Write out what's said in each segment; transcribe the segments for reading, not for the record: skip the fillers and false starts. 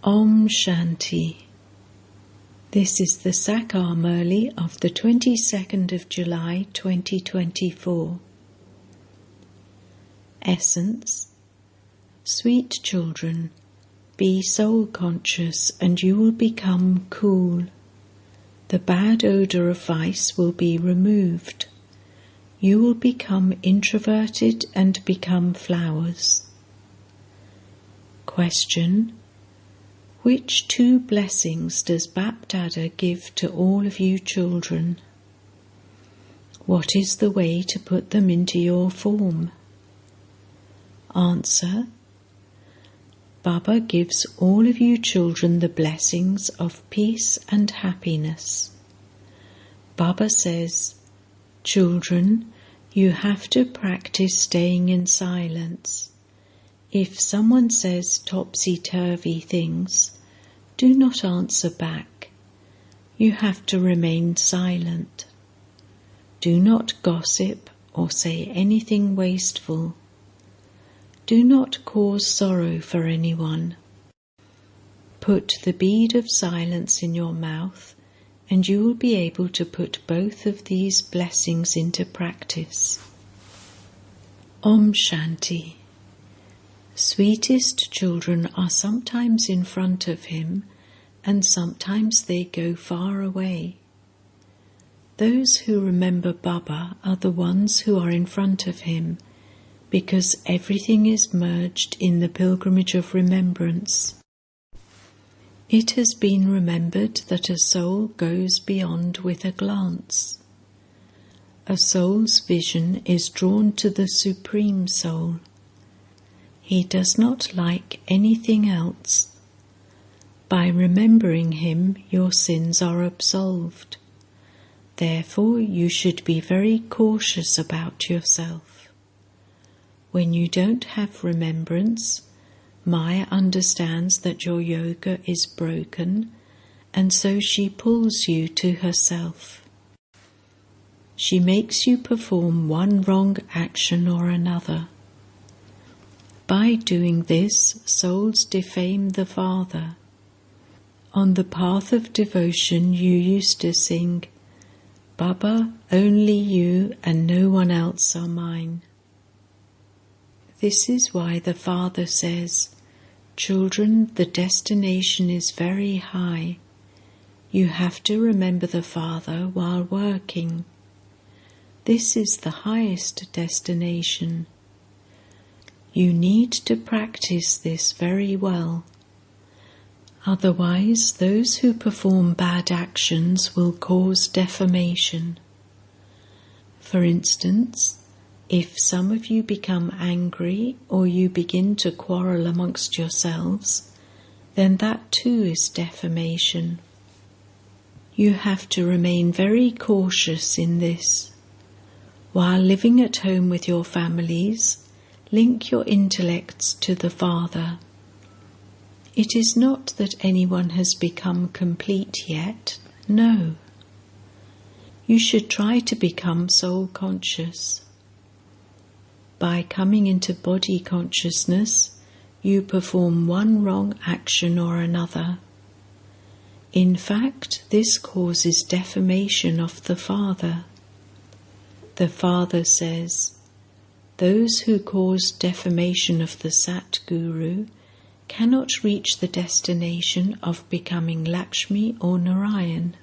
Om Shanti. This is the Sakar Murli of the 22nd of July 2024. Essence. Sweet children, be soul conscious and you will become cool. The bad odour of vice will be removed. You will become introverted and become flowers. Question. Which two blessings does BapDada give to all of you children? What is the way to put them into your form? Answer. Baba gives all of you children the blessings of peace and happiness. Baba says, children, you have to practice staying in silence. If someone says topsy-turvy things, do not answer back. You have to remain silent. Do not gossip or say anything wasteful. Do not cause sorrow for anyone. Put the bead of silence in your mouth and you will be able to put both of these blessings into practice. Om Shanti. Sweetest children are sometimes in front of him and sometimes they go far away. Those who remember Baba are the ones who are in front of him, because everything is merged in the pilgrimage of remembrance. It has been remembered that a soul goes beyond with a glance. A soul's vision is drawn to the Supreme Soul. He does not like anything else. By remembering him, your sins are absolved. Therefore, you should be very cautious about yourself. When you don't have remembrance, Maya understands that your yoga is broken, and so she pulls you to herself. She makes you perform one wrong action or another. By doing this, souls defame the Father. On the path of devotion you used to sing, Baba, only you and no one else are mine. This is why the Father says, children, the destination is very high. You have to remember the Father while working. This is the highest destination. You need to practice this very well. Otherwise, those who perform bad actions will cause defamation. For instance, if some of you become angry or you begin to quarrel amongst yourselves, then that too is defamation. You have to remain very cautious in this. While living at home with your families, link your intellects to the Father. It is not that anyone has become complete yet, no. You should try to become soul conscious. By coming into body consciousness, you perform one wrong action or another. In fact, this causes defamation of the Father. The Father says, those who cause defamation of the Satguru cannot reach the destination of becoming Lakshmi or Narayan.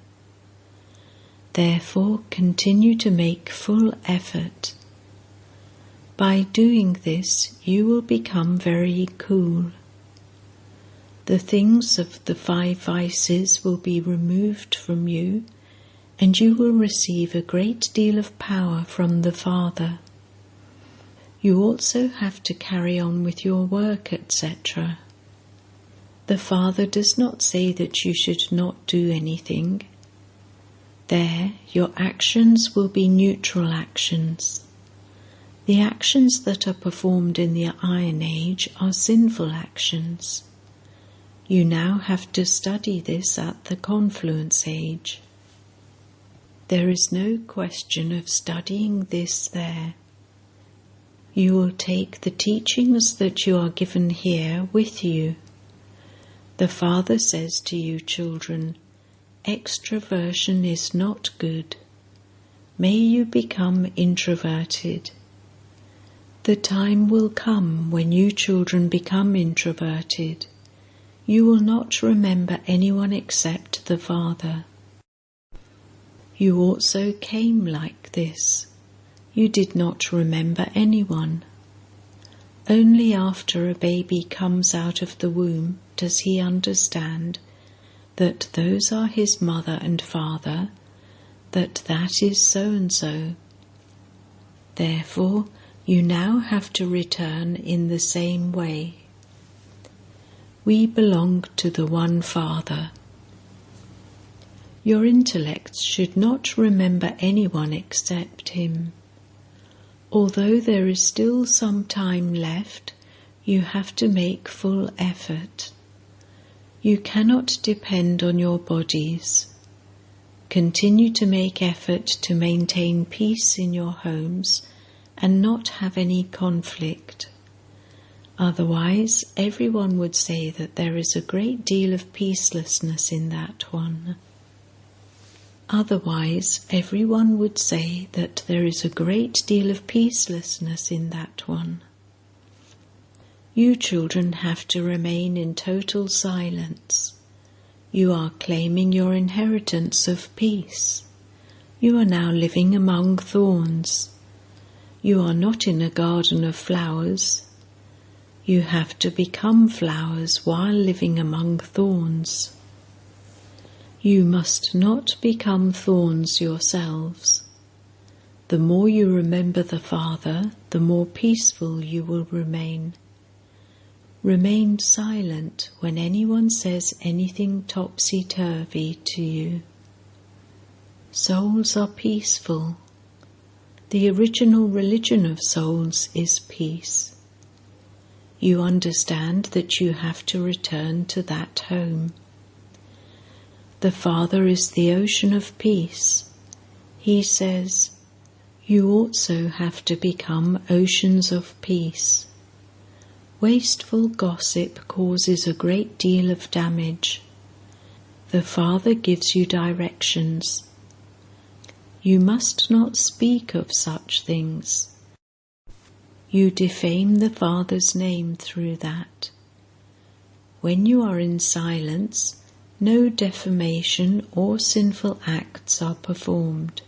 Therefore, continue to make full effort. By doing this, you will become very cool. The things of the 5 vices will be removed from you, and you will receive a great deal of power from the Father. You also have to carry on with your work, etc. The Father does not say that you should not do anything. There, your actions will be neutral actions. The actions that are performed in the Iron Age are sinful actions. You now have to study this at the Confluence Age. There is no question of studying this there. You will take the teachings that you are given here with you. The Father says to you, children, extroversion is not good. May you become introverted. The time will come when you children become introverted. You will not remember anyone except the Father. You also came like this. You did not remember anyone. Only after a baby comes out of the womb does he understand that those are his mother and father, that is so and so. Therefore, you now have to return in the same way. We belong to the one Father. Your intellects should not remember anyone except him. Although there is still some time left, you have to make full effort. You cannot depend on your bodies. Continue to make effort to maintain peace in your homes and not have any conflict. Otherwise, everyone would say that there is a great deal of peacelessness in that one. Otherwise, everyone would say that there is a great deal of peacelessness in that one. You children have to remain in total silence. You are claiming your inheritance of peace. You are now living among thorns. You are not in a garden of flowers. You have to become flowers while living among thorns. You must not become thorns yourselves. The more you remember the Father, the more peaceful you will remain. Remain silent when anyone says anything topsy-turvy to you. Souls are peaceful. The original religion of souls is peace. You understand that you have to return to that home. The Father is the ocean of peace. He says, you also have to become oceans of peace. Wasteful gossip causes a great deal of damage. The Father gives you directions. You must not speak of such things. You defame the Father's name through that. When you are in silence, no defamation or sinful acts are performed.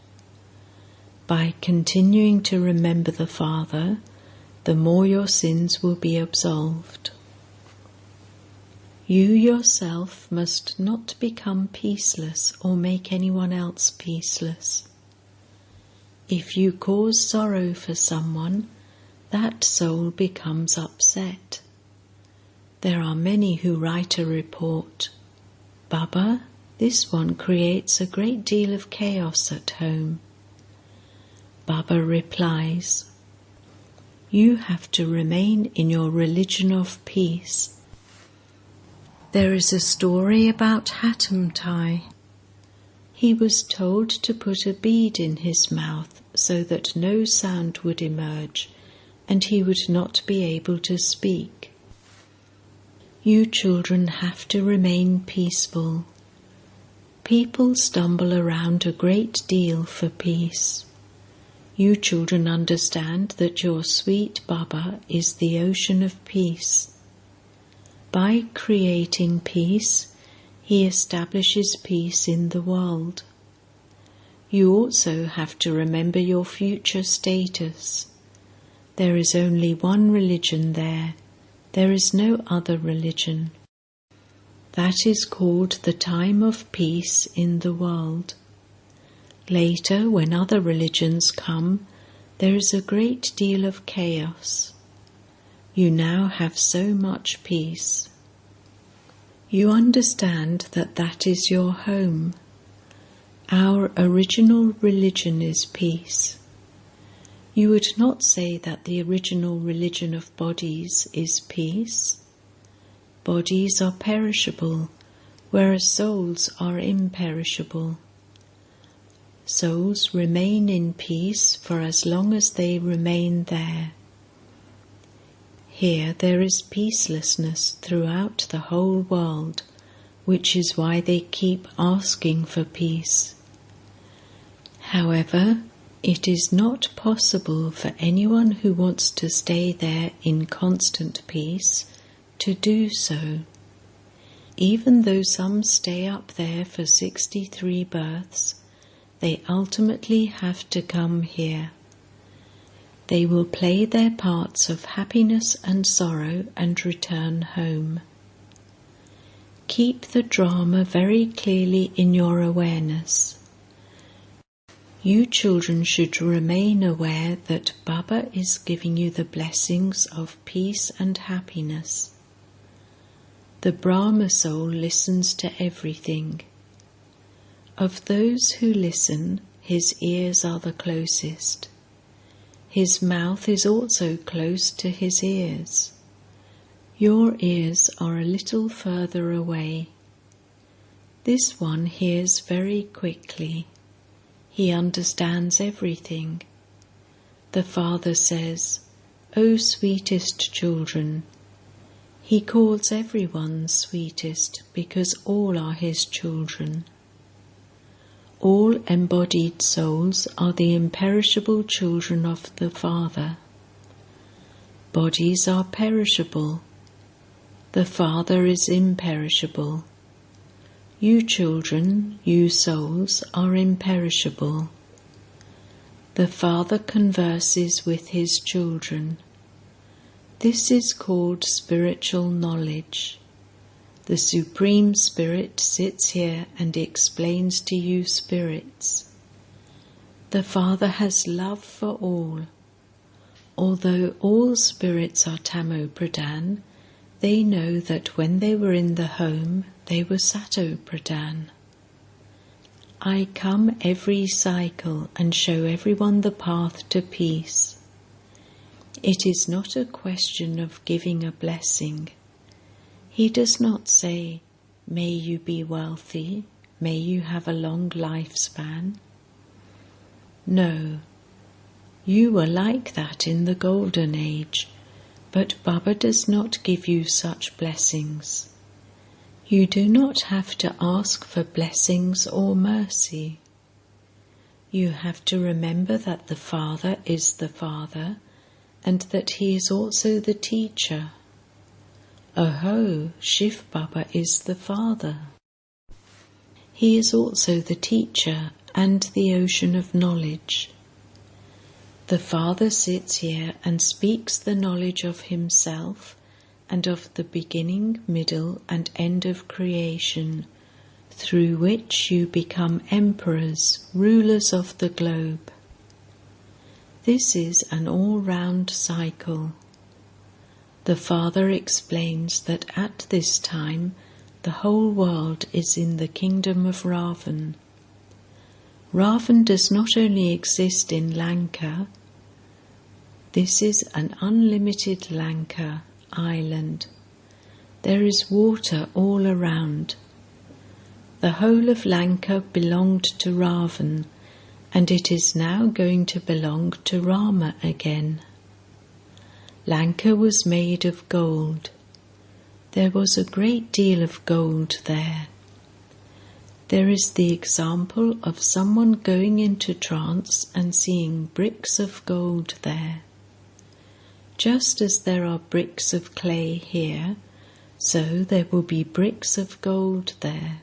By continuing to remember the Father, the more your sins will be absolved. You yourself must not become peaceless or make anyone else peaceless. If you cause sorrow for someone, that soul becomes upset. There are many who write a report. Baba, this one creates a great deal of chaos at home. Baba replies, you have to remain in your religion of peace. There is a story about Hatamtai. He was told to put a bead in his mouth so that no sound would emerge and he would not be able to speak. You children have to remain peaceful. People stumble around a great deal for peace. You children understand that your sweet Baba is the ocean of peace. By creating peace, he establishes peace in the world. You also have to remember your future status. There is only one religion there. There is no other religion. That is called the time of peace in the world. Later, when other religions come, there is a great deal of chaos. You now have so much peace. You understand that that is your home. Our original religion is peace. You would not say that the original religion of bodies is peace. Bodies are perishable, whereas souls are imperishable. Souls remain in peace for as long as they remain there. Here there is peacelessness throughout the whole world, which is why they keep asking for peace. However, it is not possible for anyone who wants to stay there in constant peace to do so. Even though some stay up there for 63 births, they ultimately have to come here. They will play their parts of happiness and sorrow and return home. Keep the drama very clearly in your awareness. You children should remain aware that Baba is giving you the blessings of peace and happiness. The Brahma soul listens to everything. Of those who listen, his ears are the closest. His mouth is also close to his ears. Your ears are a little further away. This one hears very quickly. He understands everything. The Father says, "O sweetest children." He calls everyone sweetest because all are his children. All embodied souls are the imperishable children of the Father. Bodies are perishable. The Father is imperishable. You children, you souls, are imperishable. The Father converses with his children. This is called spiritual knowledge. The Supreme Spirit sits here and explains to you spirits. The Father has love for all. Although all spirits are Tamo Pradhan, they know that when they were in the home, they were Sato Pradhan. I come every cycle and show everyone the path to peace. It is not a question of giving a blessing. He does not say, "May you be wealthy, may you have a long lifespan." No, you were like that in the Golden Age, but Baba does not give you such blessings. You do not have to ask for blessings or mercy. You have to remember that the Father is the Father and that he is also the teacher. Oho, Shivbaba is the Father. He is also the teacher and the ocean of knowledge. The Father sits here and speaks the knowledge of himself and of the beginning, middle and end of creation, through which you become emperors, rulers of the globe. This is an all-round cycle. The Father explains that at this time the whole world is in the kingdom of Ravan. Ravan does not only exist in Lanka. This is an unlimited Lanka island. There is water all around. The whole of Lanka belonged to Ravan, and it is now going to belong to Rama again. Lanka was made of gold. There was a great deal of gold there. There is the example of someone going into trance and seeing bricks of gold there. Just as there are bricks of clay here, so there will be bricks of gold there.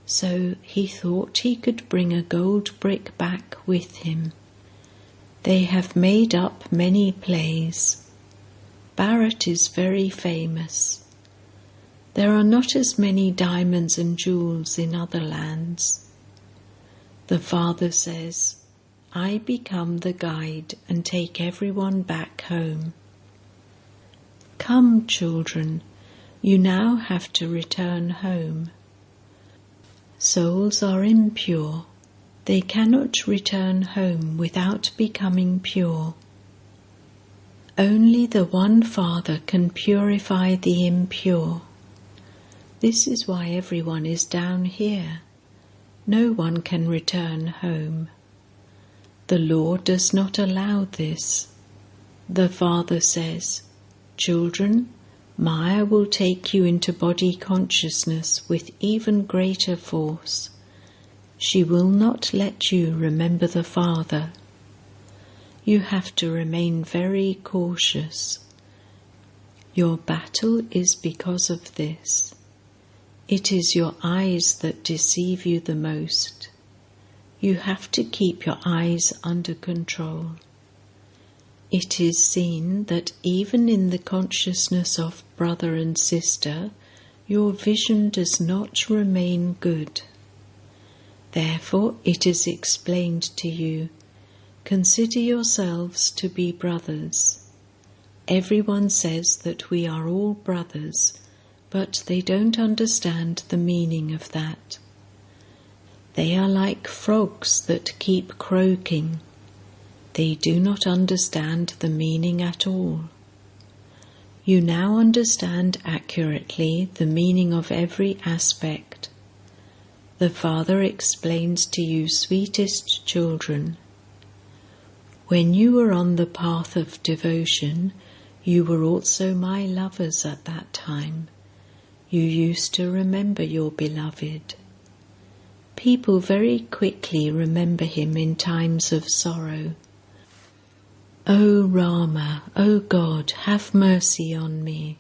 So he thought he could bring a gold brick back with him. They have made up many plays. Bharat is very famous. There are not as many diamonds and jewels in other lands. The Father says, "I become the guide and take everyone back home." Come, children, you now have to return home. Souls are impure. They cannot return home without becoming pure. Only the one Father can purify the impure. This is why everyone is down here. No one can return home. The law does not allow this. The Father says, Children, Maya will take you into body consciousness with even greater force. She will not let you remember the Father. You have to remain very cautious. Your battle is because of this. It is your eyes that deceive you the most. You have to keep your eyes under control. It is seen that even in the consciousness of brother and sister, your vision does not remain good. Therefore, it is explained to you, consider yourselves to be brothers. Everyone says that we are all brothers, but they don't understand the meaning of that. They are like frogs that keep croaking. They do not understand the meaning at all. You now understand accurately the meaning of every aspect. The Father explains to you, sweetest children. When you were on the path of devotion, you were also my lovers at that time. You used to remember your beloved. People very quickly remember him in times of sorrow. O Rama, O God, have mercy on me.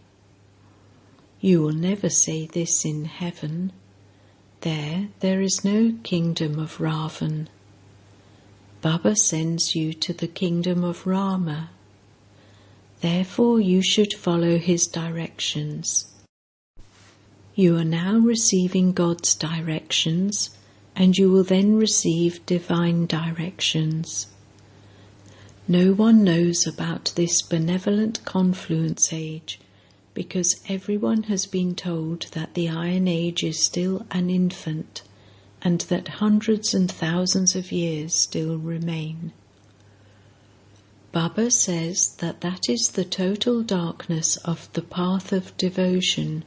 You will never say this in heaven. There is no kingdom of Ravan. Baba sends you to the kingdom of Rama. Therefore you should follow his directions. You are now receiving God's directions, and you will then receive divine directions. No one knows about this benevolent confluence age, because everyone has been told that the Iron Age is still an infant, and that hundreds and thousands of years still remain. Baba says that that is the total darkness of the path of devotion,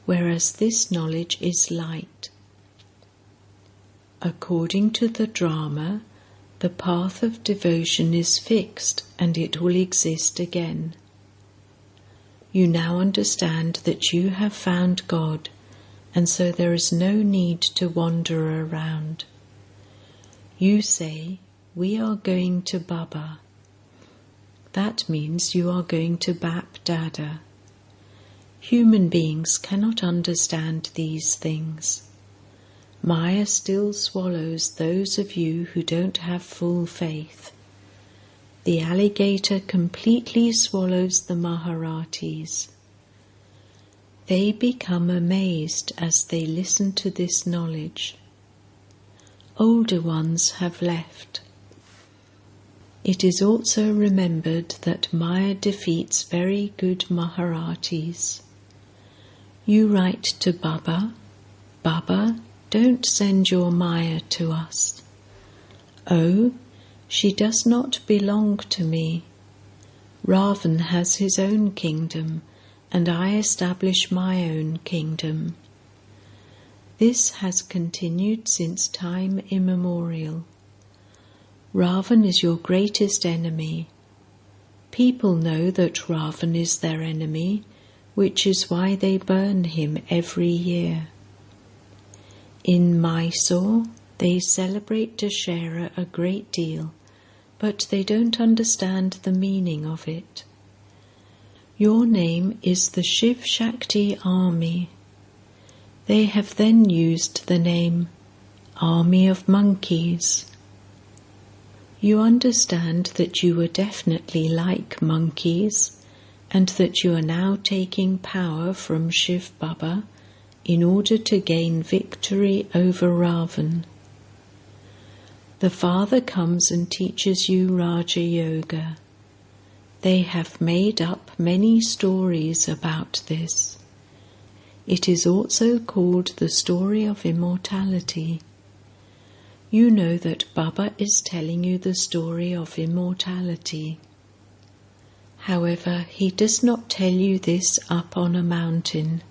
whereas this knowledge is light. According to the drama, the path of devotion is fixed and it will exist again. You now understand that you have found God, and so there is no need to wander around. You say, we are going to Baba. That means you are going to BapDada. Human beings cannot understand these things. Maya still swallows those of you who don't have full faith. The alligator completely swallows the Maharatis. They become amazed as they listen to this knowledge. Older ones have left. It is also remembered that Maya defeats very good Maharatis. You write to Baba, Baba, don't send your Maya to us. Oh, she does not belong to me. Ravan has his own kingdom, and I establish my own kingdom. This has continued since time immemorial. Ravan is your greatest enemy. People know that Ravan is their enemy, which is why they burn him every year. In Mysore, they celebrate Dashera a great deal, but they don't understand the meaning of it. Your name is the Shiv Shakti Army. They have then used the name Army of Monkeys. You understand that you were definitely like monkeys, and that you are now taking power from Shivbaba in order to gain victory over Ravan. The Father comes and teaches you Raja Yoga. They have made up many stories about this. It is also called the story of immortality. You know that Baba is telling you the story of immortality. However, he does not tell you this up on a mountain.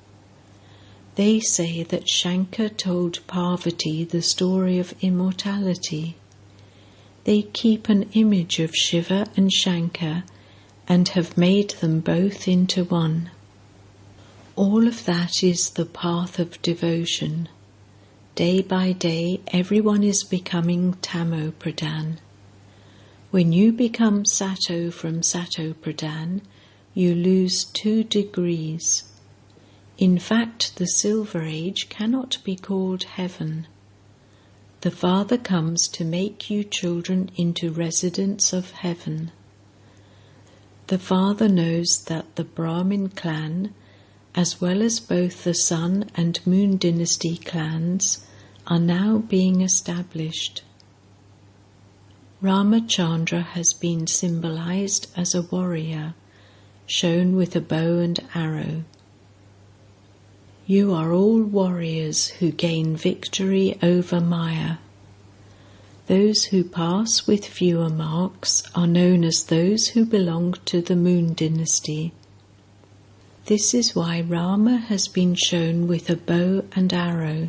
They say that Shankar told Parvati the story of immortality. They keep an image of Shiva and Shankar, and have made them both into one. All of that is the path of devotion. Day by day, everyone is becoming Tamo Pradhan. When you become Sato from Sato Pradhan, you lose 2 degrees. In fact, the Silver Age cannot be called heaven. The Father comes to make you children into residents of heaven. The Father knows that the Brahmin clan, as well as both the Sun and Moon dynasty clans, are now being established. Ramachandra has been symbolized as a warrior, shown with a bow and arrow. You are all warriors who gain victory over Maya. Those who pass with fewer marks are known as those who belong to the Moon dynasty. This is why Rama has been shown with a bow and arrow.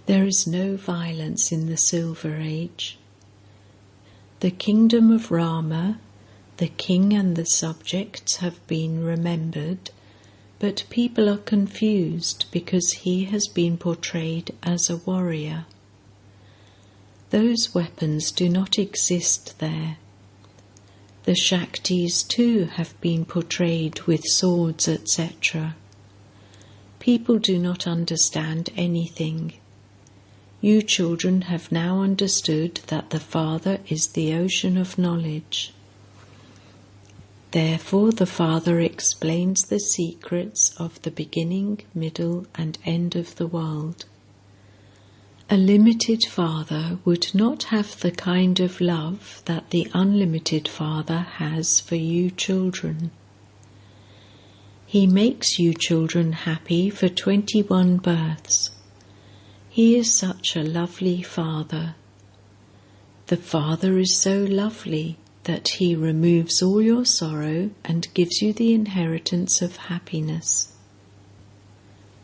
There is no violence in the Silver Age. The kingdom of Rama, the king and the subjects have been remembered, but people are confused because he has been portrayed as a warrior. Those weapons do not exist there. The Shaktis too have been portrayed with swords, etc. People do not understand anything. You children have now understood that the Father is the ocean of knowledge. Therefore the Father explains the secrets of the beginning, middle and end of the world. A limited Father would not have the kind of love that the unlimited Father has for you children. He makes you children happy for 21 births. He is such a lovely Father. The Father is so lovely that he removes all your sorrow and gives you the inheritance of happiness.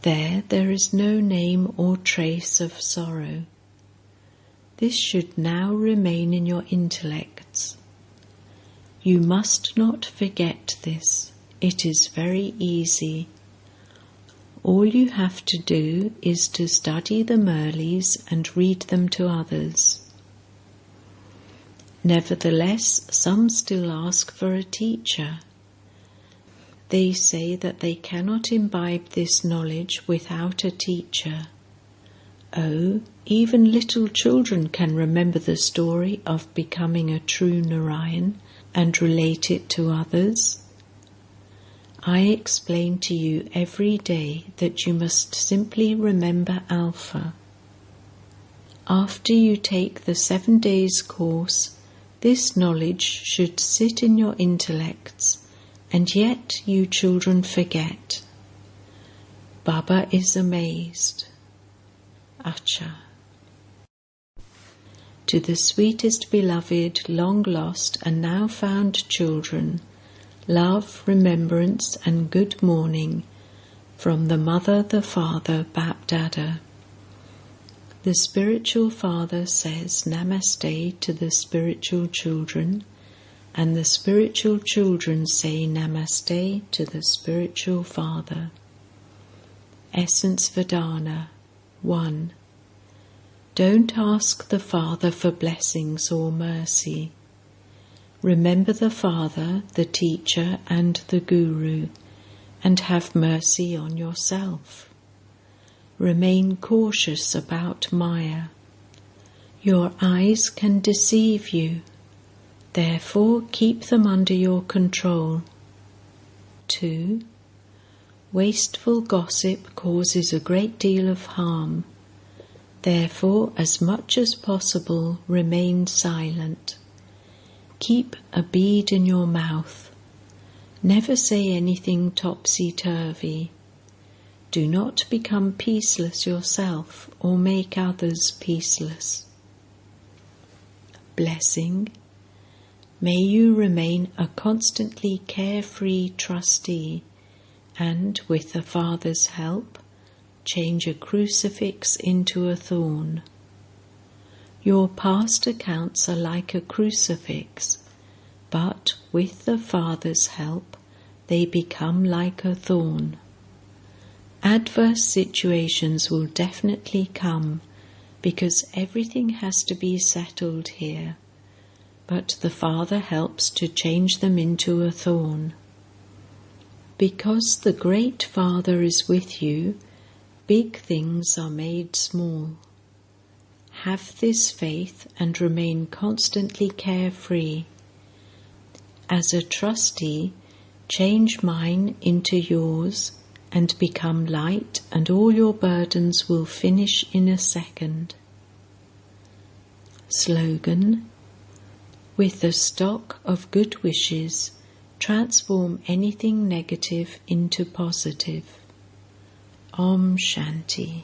There is no name or trace of sorrow. This should now remain in your intellects. You must not forget this. It is very easy. All you have to do is to study the Murlis and read them to others. Nevertheless, some still ask for a teacher. They say that they cannot imbibe this knowledge without a teacher. Oh, even little children can remember the story of becoming a true Narayan and relate it to others. I explain to you every day that you must simply remember Alpha. After you take the 7 days course, this knowledge should sit in your intellects, and yet you children forget. Baba is amazed. Acha. To the sweetest beloved, long lost and now found children, love, remembrance and good morning from the Mother, the Father, BapDada. The spiritual Father says Namaste to the spiritual children, and the spiritual children say Namaste to the spiritual Father. Essence Vedana 1. Don't ask the Father for blessings or mercy. Remember the Father, the Teacher and the Guru, and have mercy on yourself. Remain cautious about Maya. Your eyes can deceive you. Therefore, keep them under your control. 2. Wasteful gossip causes a great deal of harm. Therefore, as much as possible, remain silent. Keep a bead in your mouth. Never say anything topsy-turvy. Do not become peaceless yourself or make others peaceless. Blessing. May you remain a constantly carefree trustee and, with the Father's help, change a crucifix into a thorn. Your past accounts are like a crucifix, but with the Father's help, they become like a thorn. Adverse situations will definitely come because everything has to be settled here, but the Father helps to change them into a thorn. Because the Great Father is with you, big things are made small. Have this faith and remain constantly carefree. As a trustee, change mine into yours and become light, and all your burdens will finish in a second. Slogan: with a stock of good wishes, transform anything negative into positive. Om Shanti.